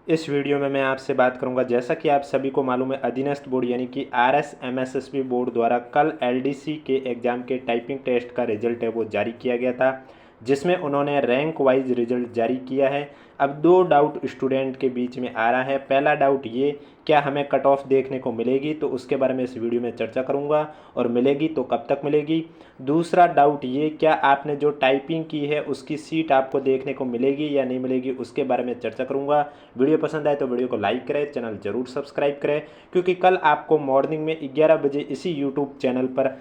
इस वीडियो में मैं आपसे बात करूंगा, जैसा कि आप सभी को मालूम है, अधीनस्थ बोर्ड यानी कि RSMSSB बोर्ड द्वारा कल LDC के एग्ज़ाम के टाइपिंग टेस्ट का रिजल्ट है वो जारी किया गया था, जिसमें उन्होंने रैंक वाइज रिजल्ट जारी किया है। अब दो डाउट स्टूडेंट के बीच में आ रहा है। पहला डाउट ये, क्या हमें कट ऑफ देखने को मिलेगी, तो उसके बारे में इस वीडियो में चर्चा करूंगा, और मिलेगी तो कब तक मिलेगी। दूसरा डाउट ये, क्या आपने जो टाइपिंग की है उसकी सीट आपको देखने को मिलेगी या नहीं मिलेगी, उसके बारे में चर्चा करूंगा। वीडियो पसंद आए तो वीडियो को लाइक करें, चैनल जरूर सब्सक्राइब करें, क्योंकि कल आपको मॉर्निंग में 11 बजे इसी यूट्यूब चैनल पर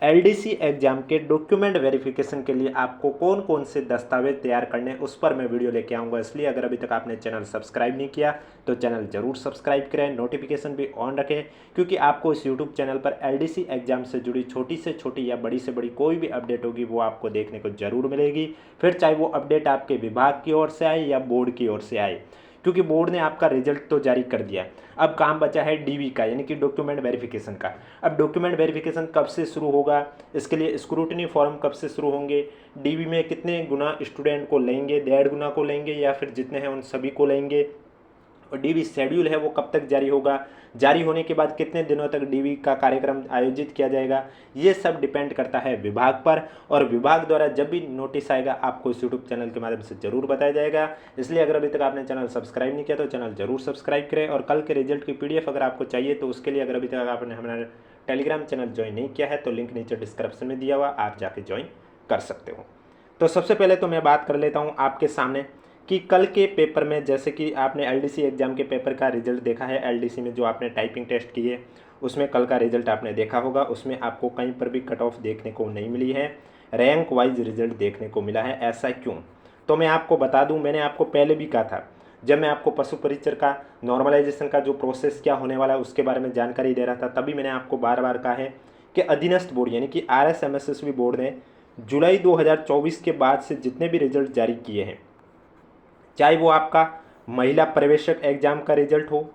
LDC एग्जाम के डॉक्यूमेंट वेरिफिकेशन के लिए आपको कौन कौन से दस्तावेज तैयार करने उस पर मैं वीडियो लेके आऊँगा। इसलिए अगर अभी तक आपने चैनल सब्सक्राइब नहीं किया तो चैनल जरूर सब्सक्राइब करें, नोटिफिकेशन भी ऑन रखें, क्योंकि आपको इस यूट्यूब चैनल पर LDC एग्जाम से जुड़ी छोटी से छोटी या बड़ी से बड़ी कोई भी अपडेट होगी वो आपको देखने को जरूर मिलेगी, फिर चाहे वो अपडेट आपके विभाग की ओर से आए या बोर्ड की ओर से आए, क्योंकि बोर्ड ने आपका रिजल्ट तो जारी कर दिया। अब काम बचा है DV का, यानी कि डॉक्यूमेंट वेरिफिकेशन का। अब डॉक्यूमेंट वेरिफिकेशन कब से शुरू होगा, इसके लिए स्क्रूटनी फॉर्म कब से शुरू होंगे, DV में कितने गुना स्टूडेंट को लेंगे, 1.5 गुना को लेंगे या फिर जितने हैं उन सभी को लेंगे, और DV शेड्यूल है वो कब तक जारी होगा, जारी होने के बाद कितने दिनों तक DV का कार्यक्रम आयोजित किया जाएगा, ये सब डिपेंड करता है विभाग पर। और विभाग द्वारा जब भी नोटिस आएगा आपको इस यूट्यूब चैनल के माध्यम से जरूर बताया जाएगा। इसलिए अगर अभी तक आपने चैनल सब्सक्राइब नहीं किया तो चैनल जरूर सब्सक्राइब करें, और कल के रिजल्ट की PDF अगर आपको चाहिए तो उसके लिए अगर अभी तक आपने हमारा टेलीग्राम चैनल ज्वाइन नहीं किया है तो लिंक नीचे डिस्क्रिप्शन में दिया हुआ, आप जाके ज्वाइन कर सकते हो। तो सबसे पहले तो मैं बात कर लेता हूँ आपके सामने कि कल के पेपर में, जैसे कि आपने LDC एग्जाम के पेपर का रिजल्ट देखा है, LDC में जो आपने टाइपिंग टेस्ट किए उसमें कल का रिजल्ट आपने देखा होगा, उसमें आपको कहीं पर भी कट ऑफ देखने को नहीं मिली है, रैंक वाइज रिजल्ट देखने को मिला है। ऐसा क्यों? तो मैं आपको बता दूं, मैंने आपको पहले भी कहा था, जब मैं आपको पशु परिचर का नॉर्मलाइजेशन का जो प्रोसेस क्या होने वाला है उसके बारे में जानकारी दे रहा था, तभी मैंने आपको बार बार कहा है कि अधीनस्थ बोर्ड यानी कि RSMSSB बोर्ड ने जुलाई 2024 के बाद से जितने भी रिजल्ट जारी किए हैं, चाहे वो आपका महिला प्रवेशक एग्जाम का रिजल्ट हो,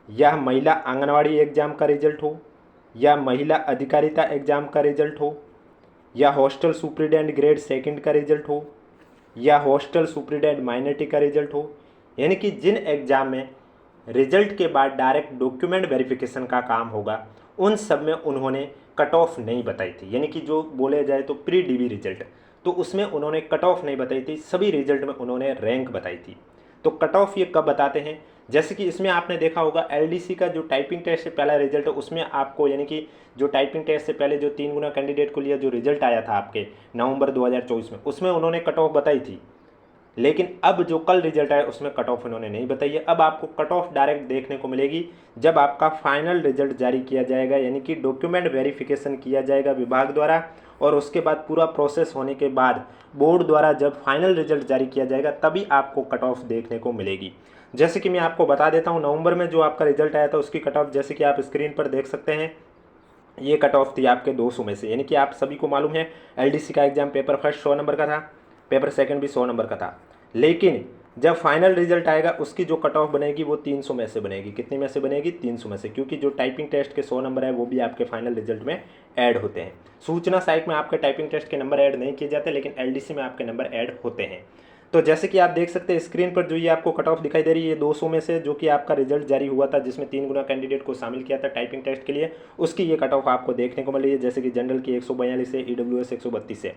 या महिला आंगनवाड़ी एग्जाम का रिजल्ट हो, या महिला अधिकारिता एग्जाम का रिजल्ट हो, या हॉस्टल सुप्रिटेंडेंट ग्रेड सेकंड का रिजल्ट हो, या हॉस्टल सुप्रिटेंडेंट माइनॉरिटी का रिजल्ट हो, यानी कि जिन एग्जाम में रिजल्ट के बाद डायरेक्ट डॉक्यूमेंट वेरिफिकेशन का काम होगा, उन सब में उन्होंने कट ऑफ नहीं बताई थी। यानी कि जो बोले जाए तो प्री DV रिजल्ट, तो उसमें उन्होंने कट ऑफ नहीं बताई थी, सभी रिजल्ट में उन्होंने रैंक बताई थी। तो कट ऑफ ये कब बताते हैं, जैसे कि इसमें आपने देखा होगा LDC का जो टाइपिंग टेस्ट से पहला रिजल्ट है उसमें आपको, यानी कि जो टाइपिंग टेस्ट से पहले जो 3 गुना कैंडिडेट को लिया जो रिजल्ट आया था आपके नवंबर 2024 में, उसमें उन्होंने कट ऑफ बताई थी। लेकिन अब जो कल रिजल्ट आया उसमें कट ऑफ इन्होंने नहीं बताई है। अब आपको कट ऑफ डायरेक्ट देखने को मिलेगी जब आपका फाइनल रिजल्ट जारी किया जाएगा, यानी कि डॉक्यूमेंट वेरिफिकेशन किया जाएगा विभाग द्वारा, और उसके बाद पूरा प्रोसेस होने के बाद बोर्ड द्वारा जब फाइनल रिजल्ट जारी किया जाएगा तभी आपको कट ऑफ देखने को मिलेगी। जैसे कि मैं आपको बता देता हूँ, नवंबर में जो आपका रिजल्ट आया था उसकी कट ऑफ जैसे कि आप स्क्रीन पर देख सकते हैं, ये कट ऑफ थी आपके 200 में से। यानी कि आप सभी को मालूम है LDC का एग्जाम पेपर फर्स्ट 100 नंबर का था, पेपर सेकंड भी 100 नंबर का था, लेकिन जब फाइनल रिजल्ट आएगा उसकी जो कट ऑफ बनेगी वो 300 में से बनेगी। कितने में से बनेगी? 300 में से, क्योंकि जो टाइपिंग टेस्ट के 100 नंबर है वो भी आपके फाइनल रिजल्ट में ऐड होते हैं। सूचना साइट में आपके टाइपिंग टेस्ट के नंबर ऐड नहीं किए जाते, लेकिन LDC में आपके नंबर ऐड होते हैं। तो जैसे कि आप देख सकते हैं स्क्रीन पर जो ये आपको कट ऑफ दिखाई दे रही है, ये 200 में से जो कि आपका रिजल्ट जारी हुआ था जिसमें 3 गुना कैंडिडेट को शामिल किया था टाइपिंग टेस्ट के लिए, उसकी ये कट ऑफ आपको देखने को मिली है। जैसे कि जनरल की 142 है, EWS 132 है।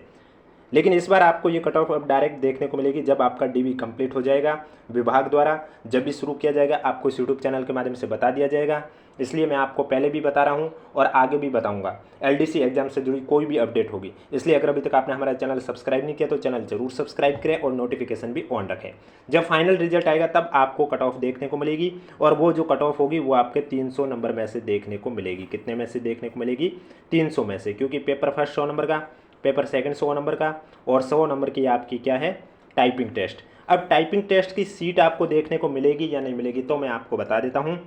लेकिन इस बार आपको ये कट ऑफ अब डायरेक्ट देखने को मिलेगी जब आपका DV कंप्लीट हो जाएगा विभाग द्वारा, जब भी शुरू किया जाएगा आपको इस यूट्यूब चैनल के माध्यम से बता दिया जाएगा। इसलिए मैं आपको पहले भी बता रहा हूँ और आगे भी बताऊँगा LDC एग्जाम से जुड़ी कोई भी अपडेट होगी। इसलिए अगर अभी तक आपने हमारा चैनल सब्सक्राइब नहीं किया तो चैनल जरूर सब्सक्राइब करें और नोटिफिकेशन भी ऑन रखें। जब फाइनल रिजल्ट आएगा तब आपको कट ऑफ देखने को मिलेगी, और वो जो कट ऑफ होगी वो आपके 300 नंबर में से देखने को मिलेगी। कितने में से देखने को मिलेगी? 300 में से, क्योंकि पेपर फर्स्ट 100 नंबर का, पेपर सेकंड 100 नंबर का, और 100 नंबर की आपकी क्या है? Typing test. अब टाइपिंग टेस्ट की सीट आपको देखने को मिलेगी या नहीं मिलेगी तो मैं आपको बता देता हूँ।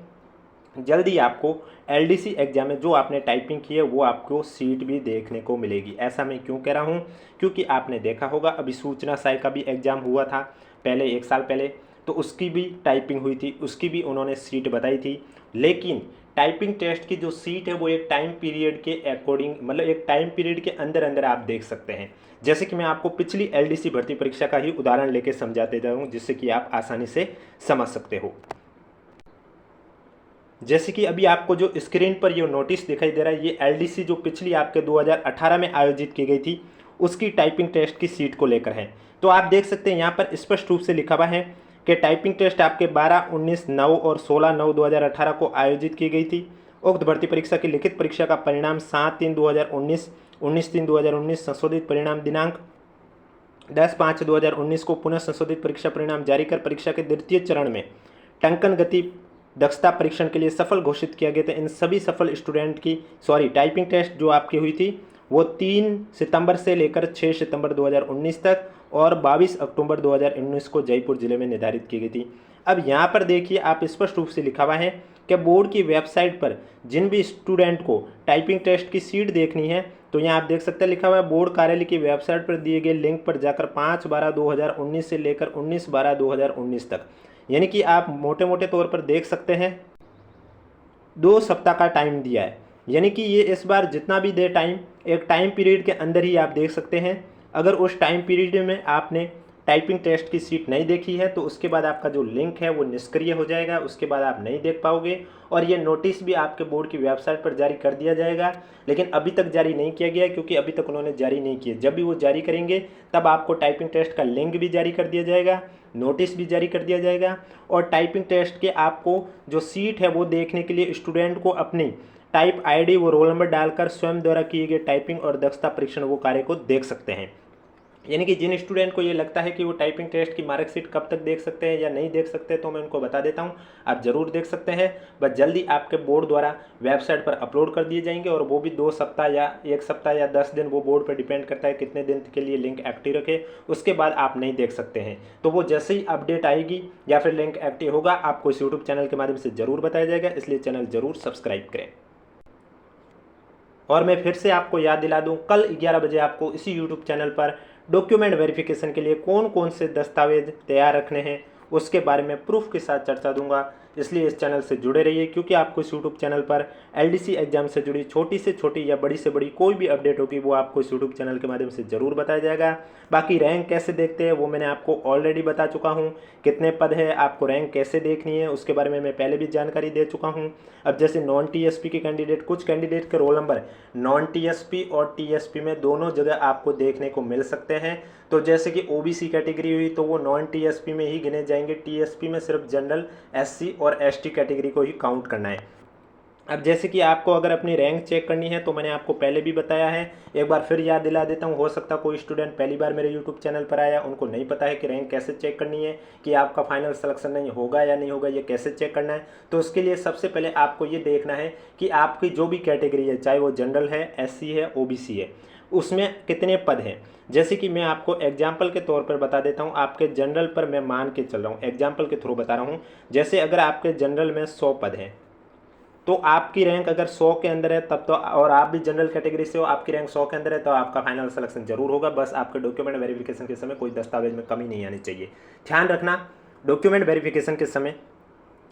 जल्दी आपको LDC एग्जाम में जो आपने टाइपिंग की है वो आपको सीट भी देखने को मिलेगी। ऐसा मैं क्यों कह रहा हूँ? क्योंकि आपने देखा होगा अभी सूचना सहायक का भी एग्ज़ाम हुआ था पहले, 1 साल पहले, तो उसकी भी टाइपिंग हुई थी, उसकी भी उन्होंने सीट बताई थी। लेकिन टाइपिंग टेस्ट की जो सीट है वो एक टाइम पीरियड के अकॉर्डिंग, मतलब एक टाइम पीरियड के अंदर अंदर आप देख सकते हैं। जैसे कि मैं आपको पिछली एलडीसी भर्ती परीक्षा का ही उदाहरण लेके समझाते जाऊँ, जिससे कि आप आसानी से समझ सकते हो। जैसे कि अभी आपको जो स्क्रीन पर ये नोटिस दिखाई दे रहा है, ये एलडीसी जो पिछली आपके 2018 में आयोजित की गई थी उसकी टाइपिंग टेस्ट की सीट को लेकर है। तो आप देख सकते हैं यहाँ पर स्पष्ट रूप से लिखा हुआ है कि टाइपिंग टेस्ट आपके 12, 19, 9 और 16/9, 2018 को आयोजित की गई थी। उक्त भर्ती परीक्षा की लिखित परीक्षा का परिणाम 7/3/2019, 19/3/2019 संशोधित परिणाम दिनांक 10/5/2019 को पुनः संशोधित परीक्षा परिणाम जारी कर परीक्षा के द्वितीय चरण में टंकन गति दक्षता परीक्षण के लिए सफल घोषित किया गया था। इन सभी सफल स्टूडेंट की टाइपिंग टेस्ट जो आपकी हुई थी वो 3 सितंबर से लेकर 6 सितंबर 2019 तक और 22 अक्टूबर 2019 को जयपुर जिले में निर्धारित की गई थी। अब यहाँ पर देखिए आप स्पष्ट रूप से लिखा हुआ है कि बोर्ड की वेबसाइट पर जिन भी स्टूडेंट को टाइपिंग टेस्ट की सीट देखनी है, तो यहाँ आप देख सकते हैं लिखा हुआ है बोर्ड कार्यालय की वेबसाइट पर दिए गए लिंक पर जाकर 5/12/2019 से लेकर 19/12/2019 तक, यानी कि आप मोटे मोटे तौर पर देख सकते हैं 2 सप्ताह का टाइम दिया है। यानी कि ये इस बार जितना भी दे टाइम, एक टाइम पीरियड के अंदर ही आप देख सकते हैं। अगर उस टाइम पीरियड में आपने टाइपिंग टेस्ट की सीट नहीं देखी है तो उसके बाद आपका जो लिंक है वो निष्क्रिय हो जाएगा, उसके बाद आप नहीं देख पाओगे। और ये नोटिस भी आपके बोर्ड की वेबसाइट पर जारी कर दिया जाएगा, लेकिन अभी तक जारी नहीं किया गया क्योंकि अभी तक उन्होंने जारी नहीं किया। जब भी वो जारी करेंगे तब आपको टाइपिंग टेस्ट का लिंक भी जारी कर दिया जाएगा, नोटिस भी जारी कर दिया जाएगा। और टाइपिंग टेस्ट के आपको जो सीट है वो देखने के लिए स्टूडेंट को अपनी टाइप आईडी व रोल नंबर डालकर स्वयं द्वारा किए गए टाइपिंग और दक्षता परीक्षण वो कार्य को देख सकते हैं। यानी कि जिन स्टूडेंट को ये लगता है कि वो टाइपिंग टेस्ट की मार्कशीट कब तक देख सकते हैं या नहीं देख सकते, तो मैं उनको बता देता हूँ आप ज़रूर देख सकते हैं। बस जल्दी आपके बोर्ड द्वारा वेबसाइट पर अपलोड कर दिए जाएंगे, और वो भी 2 सप्ताह या 1 सप्ताह या 10 दिन, वो बोर्ड पर डिपेंड करता है कितने दिन के लिए लिंक एक्टिव रखे, उसके बाद आप नहीं देख सकते हैं। तो वो जैसे ही अपडेट आएगी या फिर लिंक एक्टिव होगा आपको इस यूट्यूब चैनल के माध्यम से ज़रूर बताया जाएगा, इसलिए चैनल ज़रूर सब्सक्राइब करें। और मैं फिर से आपको याद दिला दूं, कल 11 बजे आपको इसी यूट्यूब चैनल पर डॉक्यूमेंट वेरिफिकेशन के लिए कौन कौन से दस्तावेज तैयार रखने हैं उसके बारे में प्रूफ के साथ चर्चा दूंगा। इसलिए इस चैनल से जुड़े रहिए, क्योंकि आपको इस यूट्यूब चैनल पर एलडीसी एग्जाम से जुड़ी छोटी से छोटी या बड़ी से बड़ी कोई भी अपडेट होगी वो आपको इस यूट्यूब चैनल के माध्यम से ज़रूर बताया जाएगा। बाकी रैंक कैसे देखते हैं वो मैंने आपको ऑलरेडी बता चुका हूँ, कितने पद है, आपको रैंक कैसे देखनी है उसके बारे में मैं पहले भी जानकारी दे चुका हूँ। अब जैसे नॉन टीएसपी के कैंडिडेट, कुछ कैंडिडेट के रोल नंबर नॉन टीएसपी और टीएसपी में दोनों जगह आपको देखने को मिल सकते हैं। तो जैसे कि ओबीसी कैटेगरी हुई तो वो नॉन टीएसपी में ही गिने जाएंगे, टीएसपी में सिर्फ जनरल, एससी और एसटी कैटेगरी को ही काउंट करना है। अब जैसे कि आपको अगर अपनी रैंक चेक करनी है तो मैंने आपको पहले भी बताया है, एक बार फिर याद दिला देता हूँ। हो सकता कोई स्टूडेंट पहली बार मेरे यूट्यूब चैनल पर आया, उनको नहीं पता है कि रैंक कैसे चेक करनी है, कि आपका फाइनल सिलेक्शन नहीं होगा या नहीं होगा, ये कैसे चेक करना है। तो उसके लिए सबसे पहले आपको ये देखना है कि आपकी जो भी कैटेगरी है, चाहे वो जनरल है, एससी है, ओबीसी है, उसमें कितने पद हैं। जैसे कि मैं आपको एग्जाम्पल के तौर पर बता देता हूँ, आपके जनरल पर मैं मान के चल रहा हूँ, एग्जाम्पल के थ्रू बता रहा हूँ। जैसे अगर आपके जनरल में 100 पद हैं तो आपकी रैंक अगर 100 के अंदर है तब तो, और आप भी जनरल कैटेगरी से हो, आपकी रैंक 100 के अंदर है तो आपका फाइनल सिलेक्शन जरूर होगा। बस आपके डॉक्यूमेंट वेरिफिकेशन के समय कोई दस्तावेज में कमी नहीं आनी चाहिए। ध्यान रखना, डॉक्यूमेंट वेरिफिकेशन के समय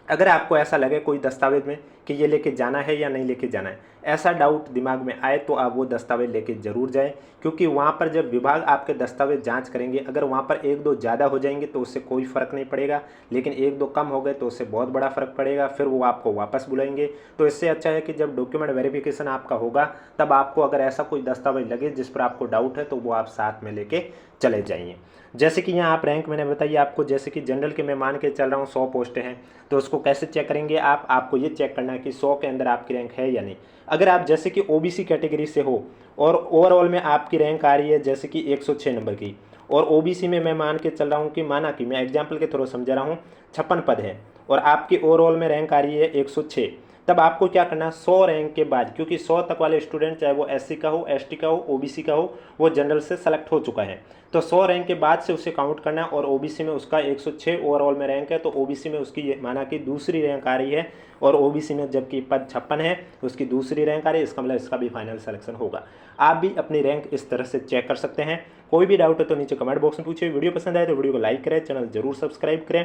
अगर आपको ऐसा लगे कोई दस्तावेज में कि ये लेके जाना है या नहीं लेके जाना है, ऐसा डाउट दिमाग में आए तो आप वो दस्तावेज लेके ज़रूर जाएं, क्योंकि वहाँ पर जब विभाग आपके दस्तावेज जांच करेंगे, अगर वहाँ पर 1-2 ज़्यादा हो जाएंगे तो उससे कोई फ़र्क नहीं पड़ेगा, लेकिन 1-2 कम हो गए तो उससे बहुत बड़ा फ़र्क पड़ेगा, फिर वो आपको वापस बुलाएंगे। तो इससे अच्छा है कि जब डॉक्यूमेंट वेरिफिकेशन आपका होगा तब आपको अगर ऐसा कोई दस्तावेज लगे जिस पर आपको डाउट है तो वो आप साथ में लेके चले जाइए। जैसे कि यहाँ आप रैंक मैंने बताइए आपको, जैसे कि जनरल के मैं मान के चल रहा हूँ 100 पोस्टें हैं, तो उसको कैसे चेक करेंगे आप, आपको ये चेक करना है कि 100 के अंदर आपकी रैंक है या नहीं। अगर आप जैसे कि ओबीसी कैटेगरी से हो और ओवरऑल में आपकी रैंक आ रही है जैसे कि 106 नंबर की, और ओबीसी में मैं मान के चल रहा हूँ कि माना कि मैं एग्जाम्पल के थ्रू समझा रहा हूँ 56 पद हैं और आपकी ओवरऑल में रैंक आ रही है 106, तब आपको क्या करना है 100 रैंक के बाद, क्योंकि 100 तक वाले स्टूडेंट चाहे वो एससी का हो, एसटी का हो, ओबीसी का हो, वो जनरल से सेलेक्ट हो चुका है, तो 100 रैंक के बाद से उसे काउंट करना है। और ओबीसी में उसका 106 ओवरऑल में रैंक है तो ओबीसी में उसकी माना कि दूसरी रैंक आ रही है, और ओबीसी में जबकि पद 56 है उसकी दूसरी रैंक आ रही है, इसका मतलब इसका भी फाइनल सिलेक्शन होगा। आप भी अपनी रैंक इस तरह से चेक कर सकते हैं। कोई भी डाउट है तो नीचे कमेंट बॉक्स में पूछिए। वीडियो पसंद आए तो वीडियो को लाइक करें, चैनल जरूर सब्सक्राइब करें।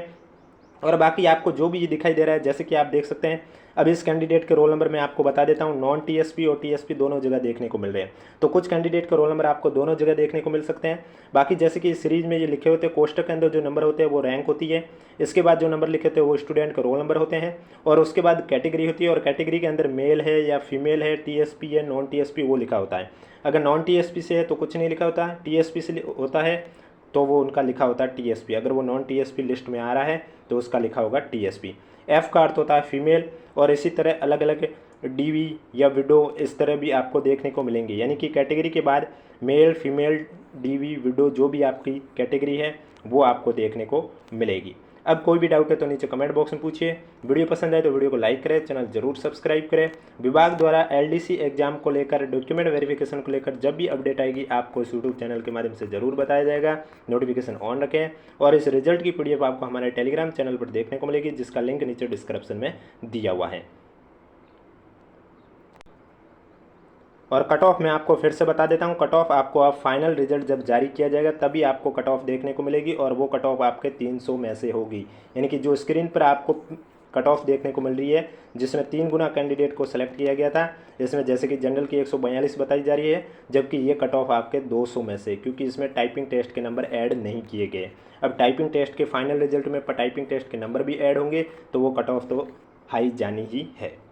और बाकी आपको जो भी ये दिखाई दे रहा है, जैसे कि आप देख सकते हैं, अब इस कैंडिडेट के रोल नंबर मैं आपको बता देता हूँ, नॉन टीएसपी और टीएसपी दोनों जगह देखने को मिल रहे हैं। तो कुछ कैंडिडेट के रोल नंबर आपको दोनों जगह देखने को मिल सकते हैं। बाकी जैसे कि इस सीरीज में ये लिखे होते हैं, कोष्टक के अंदर जो नंबर होते हैं वो रैंक होती है, इसके बाद जो नंबर लिखे होते हैं वो स्टूडेंट के रोल नंबर होते हैं, और उसके बाद कैटेगरी होती है, और कैटेगरी के अंदर मेल है या फीमेल है, टीएसपी है, नॉन टीएसपी, वो लिखा होता है। अगर नॉन टीएसपी से है तो कुछ नहीं लिखा होता है, टीएसपी से होता है तो वो उनका लिखा होता है टीएसपी। अगर वो नॉन टीएसपी लिस्ट में आ रहा है तो उसका लिखा होगा टीएसपी। एफ का अर्थ होता है फीमेल, और इसी तरह अलग अलग डीवी या विडो इस तरह भी आपको देखने को मिलेंगे, यानी कि कैटेगरी के बाद मेल, फीमेल, डीवी, विडो जो भी आपकी कैटेगरी है वो आपको देखने को मिलेगी। अब कोई भी डाउट है तो नीचे कमेंट बॉक्स में पूछिए। वीडियो पसंद आए तो वीडियो को लाइक करें, चैनल जरूर सब्सक्राइब करें। विभाग द्वारा एलडीसी एग्जाम को लेकर, डॉक्यूमेंट वेरिफिकेशन को लेकर जब भी अपडेट आएगी आपको इस यूट्यूब चैनल के माध्यम से जरूर बताया जाएगा। नोटिफिकेशन ऑन रखें, और इस रिजल्ट की पीडीएफ आपको हमारे टेलीग्राम चैनल पर देखने को मिलेगी, जिसका लिंक नीचे डिस्क्रिप्शन में दिया हुआ है। और कट ऑफ मैं आपको फिर से बता देता हूँ, कट ऑफ आपको अब फाइनल रिजल्ट जब जारी किया जाएगा तभी आपको कट ऑफ देखने को मिलेगी, और वो कट ऑफ आपके 300 में से होगी। यानी कि जो स्क्रीन पर आपको कट ऑफ देखने को मिल रही है, जिसमें 3 गुना कैंडिडेट को सेलेक्ट किया गया था, इसमें जैसे कि जनरल की 142 बताई जा रही है, जबकि ये कट ऑफ आपके 200 में से, क्योंकि इसमें टाइपिंग टेस्ट के नंबर ऐड नहीं किए गए। अब टाइपिंग टेस्ट के फाइनल रिजल्ट में टाइपिंग टेस्ट के नंबर भी ऐड होंगे तो वो कट ऑफ तो हाई जानी ही है।